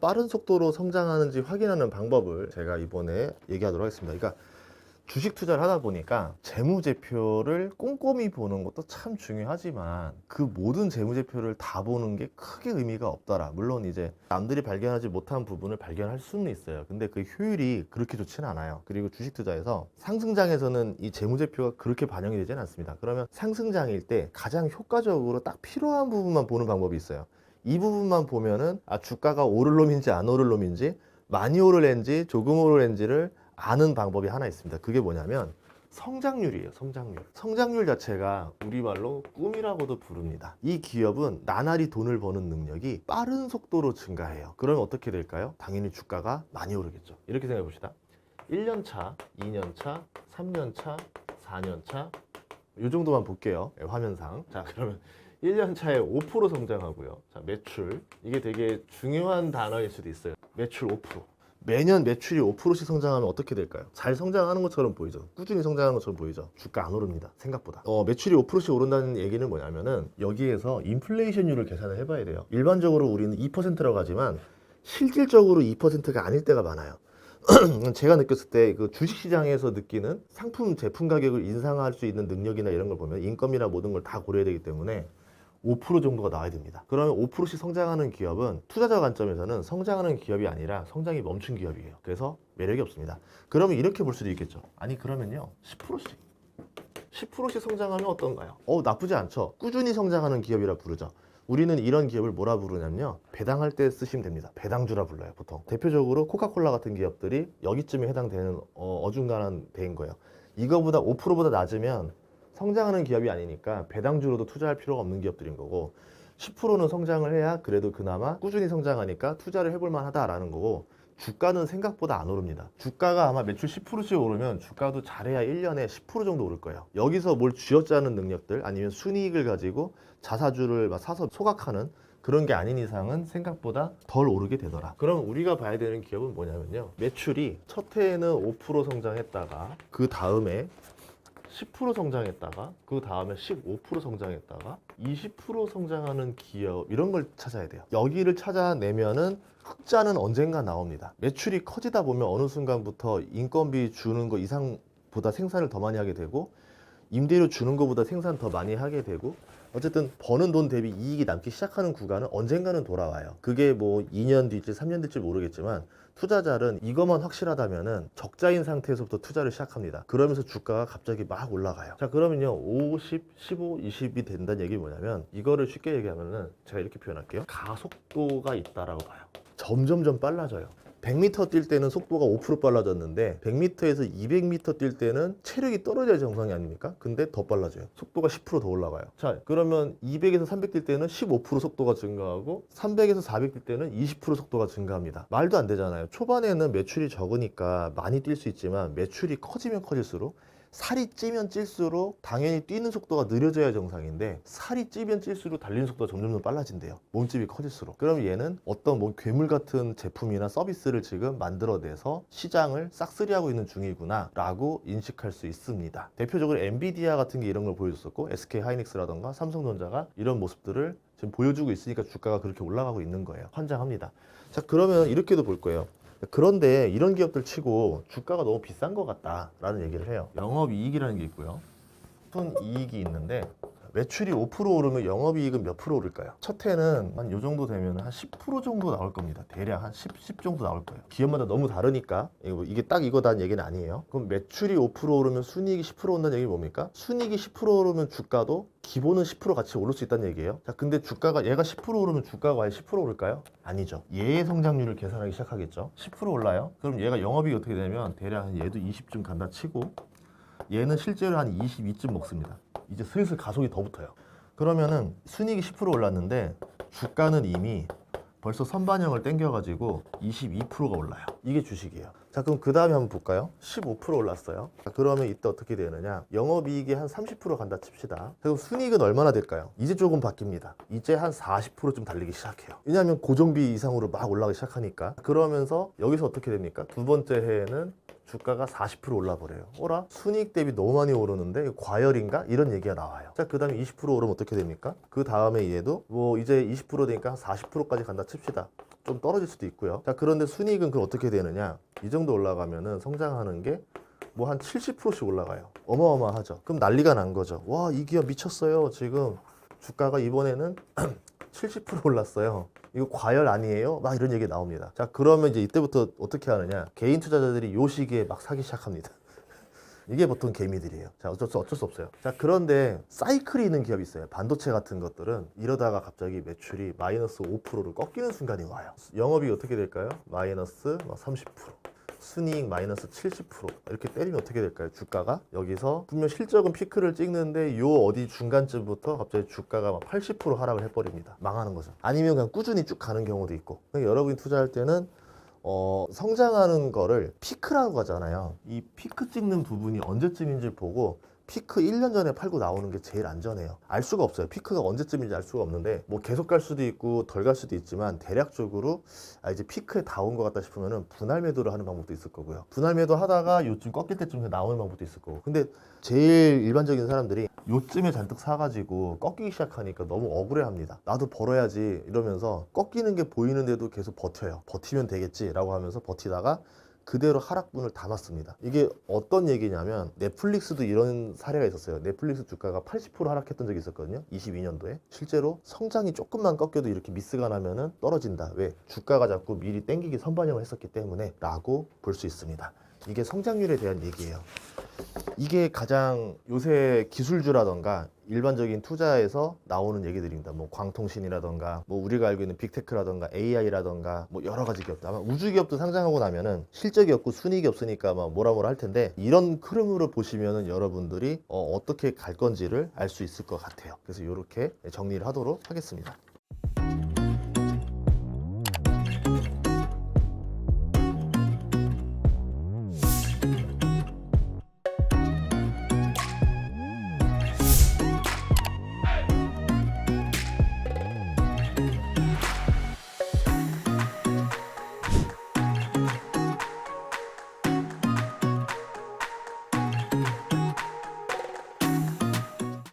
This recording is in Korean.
빠른 속도로 성장하는지 확인하는 방법을 제가 이번에 얘기하도록 하겠습니다. 그러니까 주식 투자를 하다 보니까 재무제표를 꼼꼼히 보는 것도 참 중요하지만 그 모든 재무제표를 다 보는 게 크게 의미가 없더라. 물론 이제 남들이 발견하지 못한 부분을 발견할 수는 있어요. 근데 그 효율이 그렇게 좋지는 않아요. 그리고 주식 투자에서 상승장에서는 이 재무제표가 그렇게 반영이 되지는 않습니다. 그러면 상승장일 때 가장 효과적으로 딱 필요한 부분만 보는 방법이 있어요. 이 부분만 보면은 주가가 오를 놈인지 안 오를 놈인지 많이 오를는지 조금 오를는지를 아는 방법이 하나 있습니다. 그게 뭐냐면 성장률이에요. 성장률. 성장률 자체가 우리말로 꿈이라고도 부릅니다. 이 기업은 나날이 돈을 버는 능력이 빠른 속도로 증가해요. 그러면 어떻게 될까요? 당연히 주가가 많이 오르겠죠. 이렇게 생각해 봅시다. 1년 차, 2년 차, 3년 차, 4년 차, 이 정도만 볼게요. 화면상. 자, 그러면 1년 차에 5% 성장하고요. 자, 매출. 이게 되게 중요한 단어일 수도 있어요. 매출 5%. 매년 매출이 5%씩 성장하면 어떻게 될까요? 잘 성장하는 것처럼 보이죠. 꾸준히 성장하는 것처럼 보이죠. 주가 안 오릅니다. 생각보다. 매출이 5%씩 오른다는 얘기는 뭐냐면은 여기에서 인플레이션율을 계산을 해봐야 돼요. 일반적으로 우리는 2%라고 하지만 실질적으로 2%가 아닐 때가 많아요. 제가 느꼈을 때 그 주식시장에서 느끼는 상품 제품 가격을 인상할 수 있는 능력이나 이런 걸 보면 인건비나 모든 걸 다 고려해야 되기 때문에 5% 정도가 나와야 됩니다. 그러면 5%씩 성장하는 기업은 투자자 관점에서는 성장하는 기업이 아니라 성장이 멈춘 기업이에요. 그래서 매력이 없습니다. 그러면 이렇게 볼 수도 있겠죠. 아니 그러면요 10%씩 성장하면 어떤가요? 나쁘지 않죠. 꾸준히 성장하는 기업이라 부르죠. 우리는 이런 기업을 뭐라 부르냐면요 배당할 때 쓰시면 됩니다. 배당주라 불러요. 보통 대표적으로 코카콜라 같은 기업들이 여기쯤에 해당되는 어중간한 대인 거예요. 이거보다 5%보다 낮으면 성장하는 기업이 아니니까 배당주로도 투자할 필요가 없는 기업들인 거고 10%는 성장을 해야 그래도 그나마 꾸준히 성장하니까 투자를 해볼 만하다라는 거고 주가는 생각보다 안 오릅니다. 주가가 아마 매출 10%씩 오르면 주가도 잘해야 1년에 10% 정도 오를 거예요. 여기서 뭘 쥐어짜는 능력들 아니면 순이익을 가지고 자사주를 막 사서 소각하는 그런 게 아닌 이상은 생각보다 덜 오르게 되더라. 그럼 우리가 봐야 되는 기업은 뭐냐면요 매출이 첫 해에는 5% 성장했다가 그 다음에 10% 성장했다가 그 다음에 15% 성장했다가 20% 성장하는 기업 이런 걸 찾아야 돼요. 여기를 찾아내면은 흑자는 언젠가 나옵니다. 매출이 커지다 보면 어느 순간부터 인건비 주는 거 이상보다 생산을 더 많이 하게 되고 임대료 주는 것보다 생산 더 많이 하게 되고 어쨌든 버는 돈 대비 이익이 남기 시작하는 구간은 언젠가는 돌아와요. 그게 뭐 2년 뒤일지 3년 뒤일지 모르겠지만 투자자는 이것만 확실하다면은 적자인 상태에서부터 투자를 시작합니다. 그러면서 주가가 갑자기 막 올라가요. 자 그러면요 50, 15, 20이 된다는 얘기 뭐냐면 이거를 쉽게 얘기하면은 제가 이렇게 표현할게요. 가속도가 있다라고 봐요. 점점점 빨라져요. 100m 뛸 때는 속도가 5% 빨라졌는데 100m에서 200m 뛸 때는 체력이 떨어져야 정상이 아닙니까? 근데 더 빨라져요. 속도가 10%더 올라가요. 자, 그러면 200에서 300 뛸 때는 15% 속도가 증가하고 300에서 400 뛸 때는 20% 속도가 증가합니다. 말도 안 되잖아요. 초반에는 매출이 적으니까 많이 뛸 수 있지만 매출이 커지면 커질수록 살이 찌면 찔수록 당연히 뛰는 속도가 느려져야 정상인데 살이 찌면 찔수록 달리는 속도가 점점 더 빨라진대요. 몸집이 커질수록. 그럼 얘는 어떤 뭐 괴물 같은 제품이나 서비스를 지금 만들어내서 시장을 싹쓸이하고 있는 중이구나 라고 인식할 수 있습니다. 대표적으로 엔비디아 같은 게 이런 걸 보여줬었고 SK 하이닉스라던가 삼성전자가 이런 모습들을 지금 보여주고 있으니까 주가가 그렇게 올라가고 있는 거예요. 환장합니다. 자 그러면 이렇게도 볼 거예요. 그런데 이런 기업들 치고 주가가 너무 비싼 것 같다라는 얘기를 해요. 영업이익이라는 게 있고요. 순이익이 있는데 매출이 5% 오르면 영업이익은 몇 프로 오를까요? 첫 해는 한 요 정도 되면 한 10% 정도 나올 겁니다. 대략 한 10 정도 나올 거예요. 기업마다 너무 다르니까 이게 딱 이거다는 얘기는 아니에요. 그럼 매출이 5% 오르면 순이익이 10% 온다는 얘기 뭡니까? 순이익이 10% 오르면 주가도 기본은 10% 같이 오를 수 있다는 얘기예요. 자, 근데 주가가 얘가 10% 오르면 주가가 아예 10% 오를까요? 아니죠. 얘의 성장률을 계산하기 시작하겠죠. 10% 올라요? 그럼 얘가 영업이익이 어떻게 되면 대략 한 얘도 20쯤 간다 치고 얘는 실제로 한 22쯤 먹습니다. 이제 슬슬 가속이 더 붙어요. 그러면은 순이익이 10% 올랐는데 주가는 이미 벌써 선반영을 땡겨가지고 22%가 올라요. 이게 주식이에요. 자 그럼 그 다음에 한번 볼까요? 15% 올랐어요. 자, 그러면 이때 어떻게 되느냐? 영업이익이 한 30% 간다 칩시다. 그럼 순이익은 얼마나 될까요? 이제 조금 바뀝니다. 이제 한 40%좀 달리기 시작해요. 왜냐하면 고정비 이상으로 막 올라가기 시작하니까. 그러면서 여기서 어떻게 됩니까? 두 번째 해에는 주가가 40% 올라버려요. 어라? 순이익 대비 너무 많이 오르는데 이거 과열인가? 이런 얘기가 나와요. 자, 그 다음에 20% 오르면 어떻게 됩니까? 그 다음에 얘도 뭐 이제 20% 되니까 한 40%까지 간다 칩시다. 좀 떨어질 수도 있고요. 자, 그런데 순이익은 그 어떻게 되느냐? 이 정도 올라가면은 성장하는 게 뭐 한 70%씩 올라가요. 어마어마하죠. 그럼 난리가 난 거죠. 와, 이 기업 미쳤어요. 지금 주가가 이번에는 70% 올랐어요. 이거 과열 아니에요? 막 이런 얘기 나옵니다. 자, 그러면 이제 이때부터 어떻게 하느냐? 개인 투자자들이 요 시기에 막 사기 시작합니다. 이게 보통 개미들이에요. 자, 어쩔 수 없어요. 자, 그런데 사이클이 있는 기업이 있어요. 반도체 같은 것들은 이러다가 갑자기 매출이 마이너스 5%를 꺾이는 순간이 와요. 영업이 어떻게 될까요? 마이너스 30%. 순이익 마이너스 70% 이렇게 때리면 어떻게 될까요? 주가가 여기서 분명 실적은 피크를 찍는데 요 어디 중간쯤부터 갑자기 주가가 막 80% 하락을 해버립니다. 망하는 거죠. 아니면 그냥 꾸준히 쭉 가는 경우도 있고. 그러니까 여러분이 투자할 때는 성장하는 거를 피크라고 하잖아요. 이 피크 찍는 부분이 언제쯤인지 보고 피크 1년 전에 팔고 나오는 게 제일 안전해요. 알 수가 없어요. 피크가 언제쯤인지 알 수가 없는데 뭐 계속 갈 수도 있고 덜 갈 수도 있지만 대략적으로 이제 피크에 다 온 것 같다 싶으면은 분할 매도를 하는 방법도 있을 거고요. 분할 매도 하다가 요쯤 꺾일 때쯤 나오는 방법도 있을 거고. 근데 제일 일반적인 사람들이 요쯤에 잔뜩 사가지고 꺾이기 시작하니까 너무 억울해합니다. 나도 벌어야지 이러면서 꺾이는 게 보이는데도 계속 버텨요. 버티면 되겠지라고 하면서 버티다가 그대로 하락분을 담았습니다. 이게 어떤 얘기냐면 넷플릭스도 이런 사례가 있었어요. 넷플릭스 주가가 80% 하락했던 적이 있었거든요. 22년도에. 실제로 성장이 조금만 꺾여도 이렇게 미스가 나면은 떨어진다. 왜? 주가가 자꾸 미리 땡기기 선반영을 했었기 때문에 라고 볼 수 있습니다. 이게 성장률에 대한 얘기예요. 이게 가장 요새 기술주라던가 일반적인 투자에서 나오는 얘기들입니다. 뭐 광통신이라던가 뭐 우리가 알고 있는 빅테크라던가 AI라던가 뭐 여러 가지 기업들. 아마 우주 기업도 상장하고 나면은 실적이 없고 순이익이 없으니까 막 뭐라 할 텐데 이런 흐름으로 보시면은 여러분들이 어떻게 갈 건지를 알 수 있을 것 같아요. 그래서 이렇게 정리를 하도록 하겠습니다.